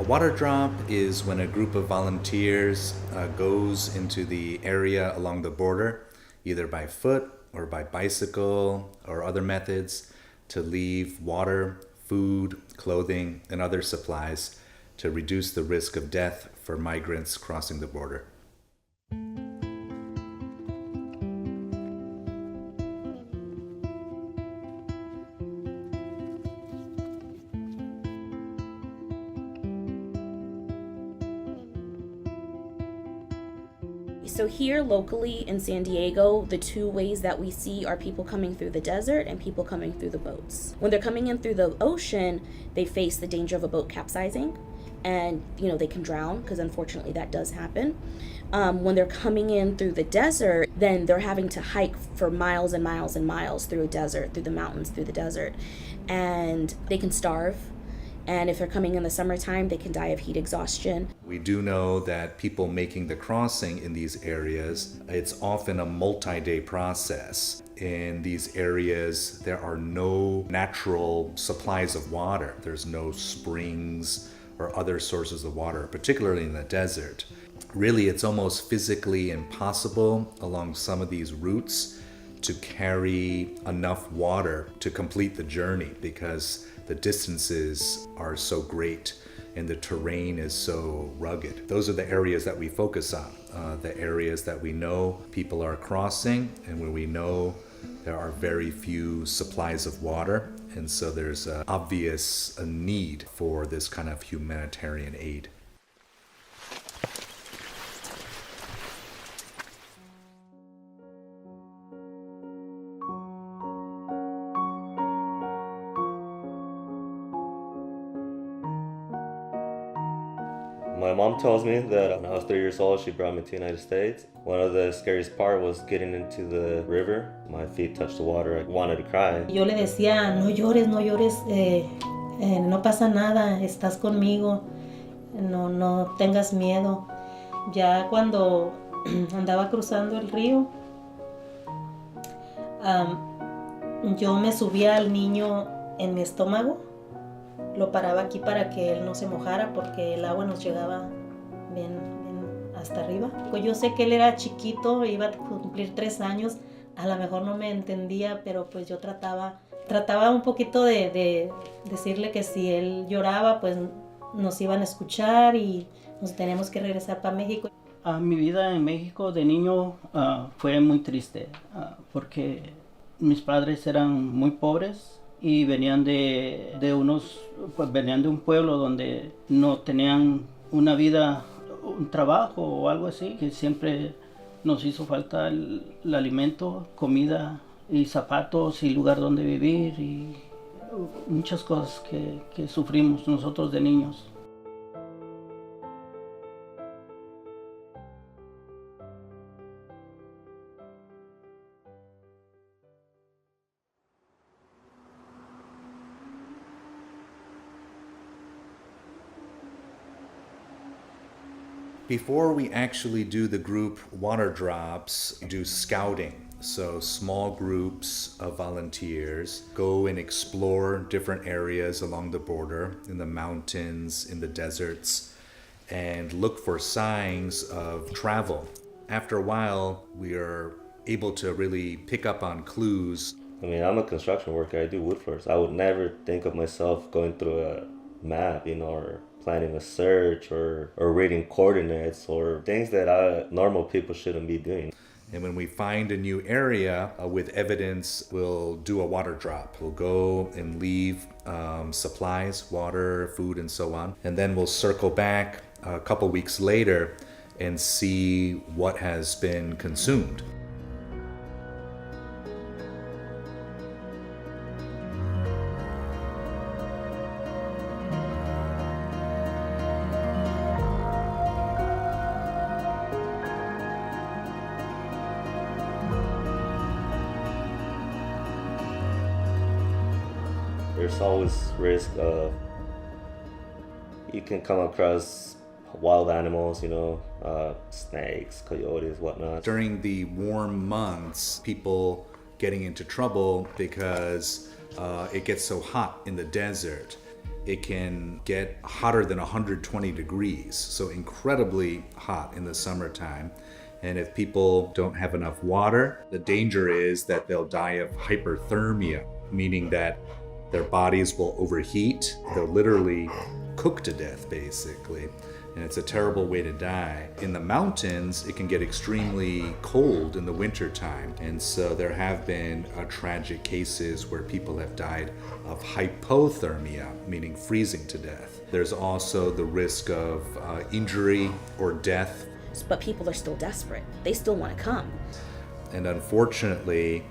A water drop is when a group of volunteers goes into the area along the border, either by foot or by bicycle or other methods, to leave water, food, clothing, and other supplies to reduce the risk of death for migrants crossing the border. So here locally in San Diego, the two ways that we see are people coming through the desert and people coming through the boats. When they're coming in through the ocean, they face the danger of a boat capsizing, and they can drown, because unfortunately that does happen. When they're coming in through the desert, then they're having to hike for miles and miles and miles through a desert, through the mountains, through the desert, and they can starve. And if they're coming in the summertime, they can die of heat exhaustion. We do know that people making the crossing in these areas, it's often a multi-day process. In these areas, there are no natural supplies of water. There's no springs or other sources of water, particularly in the desert. Really, it's almost physically impossible along some of these routes to carry enough water to complete the journey, because the distances are so great and the terrain is so rugged. Those are the areas that we focus on, the areas that we know people are crossing and where we know there are very few supplies of water. And so there's an obvious need for this kind of humanitarian aid. My mom tells me that when I was 3 years old, she brought me to the United States. One of the scariest part was getting into the river. My feet touched the water. I wanted to cry. Yo le decía, no llores, no pasa nada, estás conmigo, no tengas miedo. Ya cuando andaba cruzando el río, yo me subía al niño en mi estómago. Lo paraba aquí para que él no se mojara, porque el agua nos llegaba bien hasta arriba. Yo sé que él era chiquito, iba a cumplir 3 años, a lo mejor no me entendía, pero pues yo trataba un poquito de decirle que si él lloraba, pues nos iban a escuchar y nos teníamos que regresar para México. Mi vida en México de niño fue muy triste, porque mis padres eran muy pobres y venían venían de un pueblo donde no tenían una vida, un trabajo o algo así, que siempre nos hizo falta el alimento, comida y zapatos y lugar donde vivir y muchas cosas que sufrimos nosotros de niños. Before we actually do the group water drops, we do scouting. So small groups of volunteers go and explore different areas along the border, in the mountains, in the deserts, and look for signs of travel. After a while, we are able to really pick up on clues. I mean, I'm a construction worker. I do wood floors. I would never think of myself going through a map, or planning a search or reading coordinates or things that normal people shouldn't be doing. And when we find a new area with evidence, we'll do a water drop. We'll go and leave supplies, water, food, and so on. And then we'll circle back a couple weeks later and see what has been consumed. There's always risk of you can come across wild animals, snakes, coyotes, whatnot. During the warm months, people getting into trouble because it gets so hot in the desert. it can get hotter than 120 degrees, so incredibly hot in the summertime. And if people don't have enough water, the danger is that they'll die of hyperthermia, meaning that their bodies will overheat. They'll literally cook to death, basically. And it's a terrible way to die. In the mountains, it can get extremely cold in the wintertime. And so there have been tragic cases where people have died of hypothermia, meaning freezing to death. There's also the risk of injury or death. But people are still desperate. They still want to come. And unfortunately,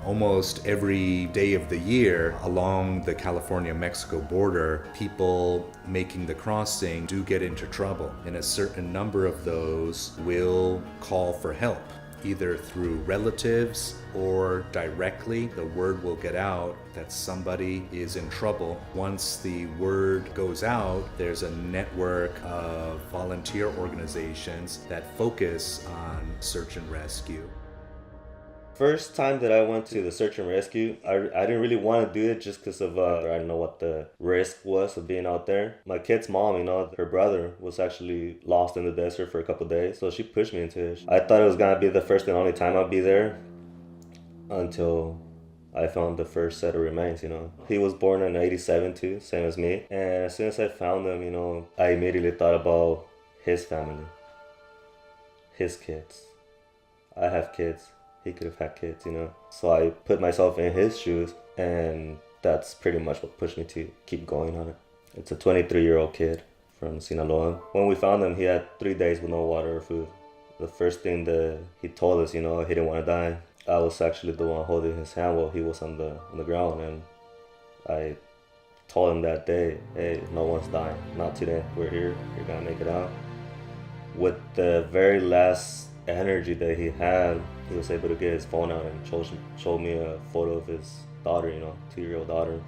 almost every day of the year along the California-Mexico border, people making the crossing do get into trouble. And a certain number of those will call for help, either through relatives or directly. The word will get out that somebody is in trouble. Once the word goes out, there's a network of volunteer organizations that focus on search and rescue. First time that I went to the search and rescue, I didn't really want to do it just because of, I didn't know what the risk was of being out there. My kid's mom, her brother was actually lost in the desert for a couple of days, so she pushed me into it. I thought it was going to be the first and only time I'd be there until I found the first set of remains, He was born in 87 too, same as me. And as soon as I found him, I immediately thought about his family, his kids. I have kids. He could have had kids, So I put myself in his shoes, and that's pretty much what pushed me to keep going on it. It's a 23-year-old kid from Sinaloa. When we found him, he had 3 days with no water or food. The first thing that he told us, he didn't want to die. I was actually the one holding his hand while he was on the ground, and I told him that day, hey, no one's dying. Not today. We're here. You're going to make it out. With the very last energy that he had, he was able to get his phone out and showed me a photo of his daughter, 2-year-old daughter.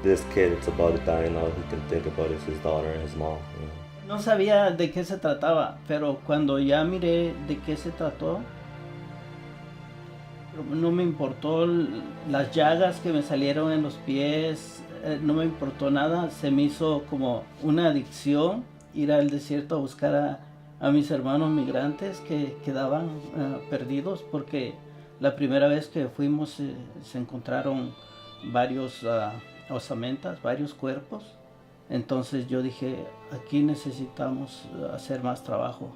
This kid that's about to die, all he can think about is his daughter and his mom. No sabía de qué se trataba, pero cuando ya miré de qué se trató, no me importó las llagas que me salieron en los pies, no me importó nada. Se me hizo como una adicción ir al desierto a buscar a mis hermanos migrantes que quedaban perdidos, porque la primera vez que fuimos se encontraron varios osamentas, varios cuerpos. Entonces yo dije, aquí necesitamos hacer más trabajo.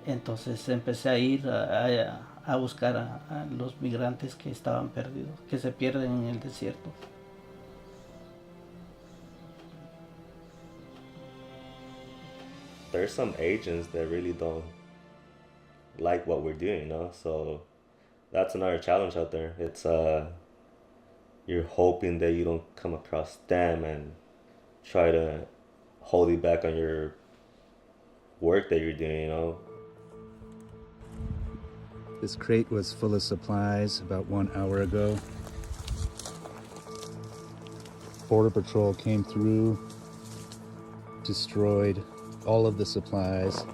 Entonces empecé a ir a buscar a los migrantes que estaban perdidos, que se pierden en el desierto. There's some agents that really don't like what we're doing, So that's another challenge out there. It's you're hoping that you don't come across them and try to hold you back on your work that you're doing, This crate was full of supplies about 1 hour ago. Border Patrol came through, destroyed all of the supplies,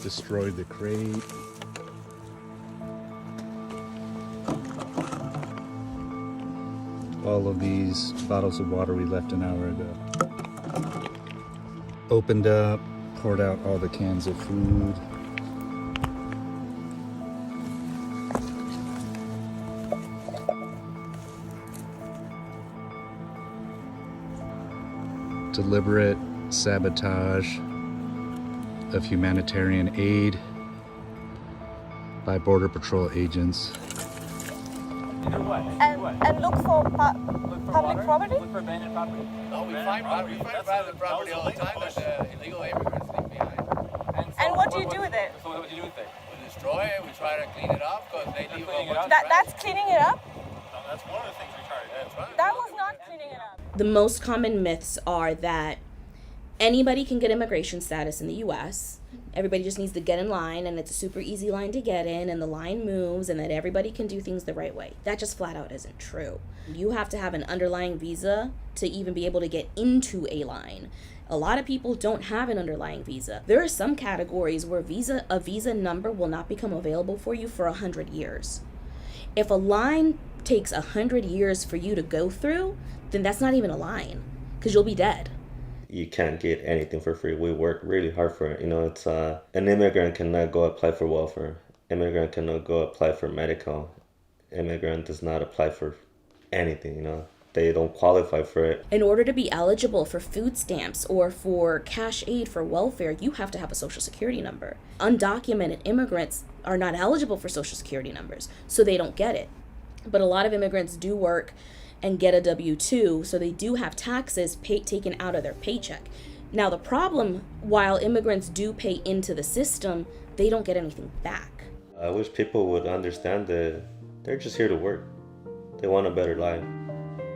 destroyed the crate. All of these bottles of water we left an hour ago. Opened up, poured out all the cans of food. Deliberate sabotage of humanitarian aid by Border Patrol agents. And look for public property? Look for abandoned property. No, we find private property all the time. There's illegal immigrants leave behind. And what do you do with it? So what do you do with it? We destroy it. We try to clean it up because they leave it. That's cleaning it up? That's one of the things we try to do. That's right. That was not cleaning it up. The most common myths are that anybody can get immigration status in the U.S. Everybody just needs to get in line, and it's a super easy line to get in, and the line moves, and that everybody can do things the right way. That just flat out isn't true. You have to have an underlying visa to even be able to get into a line. A lot of people don't have an underlying visa. There are some categories where a visa number will not become available for you for 100 years. If a line takes 100 years for you to go through, then that's not even a line, because you'll be dead. You can't get anything for free. We work really hard for it. You know, it's an immigrant cannot go apply for welfare. Immigrant cannot go apply for medical. Immigrant does not apply for anything, you know. They don't qualify for it. In order to be eligible for food stamps or for cash aid for welfare, you have to have a social security number. Undocumented immigrants are not eligible for social security numbers, so they don't get it. But a lot of immigrants do work and get a W-2, so they do have taxes taken out of their paycheck. Now the problem, while immigrants do pay into the system, they don't get anything back. I wish people would understand that they're just here to work. They want a better life.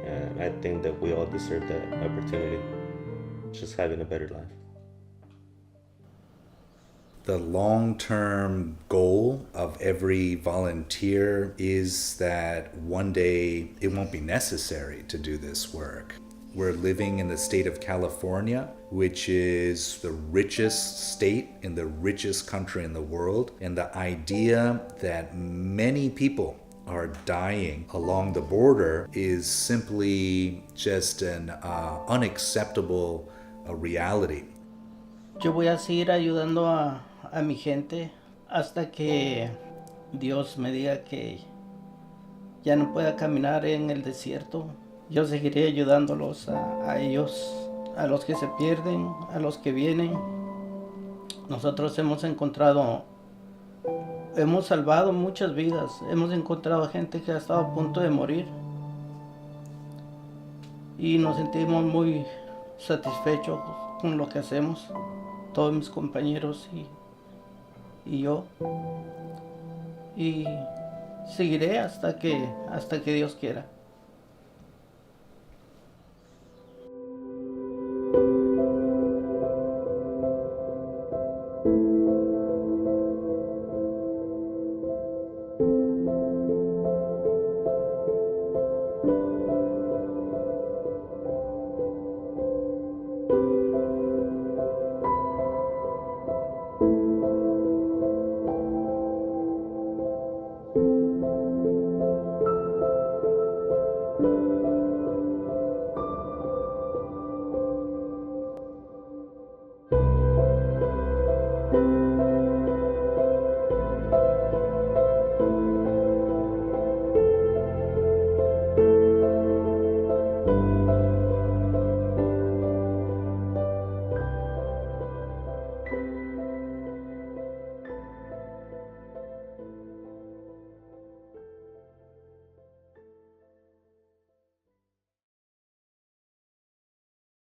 And I think that we all deserve that opportunity, just having a better life. The long-term goal of every volunteer is that one day it won't be necessary to do this work. We're living in the state of California, which is the richest state in the richest country in the world. And the idea that many people are dying along the border is simply just an unacceptable reality. Yo voy a seguir ayudando a mi gente hasta que Dios me diga que ya no pueda caminar en el desierto. Yo seguiré ayudándolos a ellos, a los que se pierden, a los que vienen. Nosotros hemos salvado muchas vidas. Hemos encontrado gente que ha estado a punto de morir. Y nos sentimos muy satisfechos con lo que hacemos. Todos mis compañeros y yo. Y seguiré hasta que Dios quiera.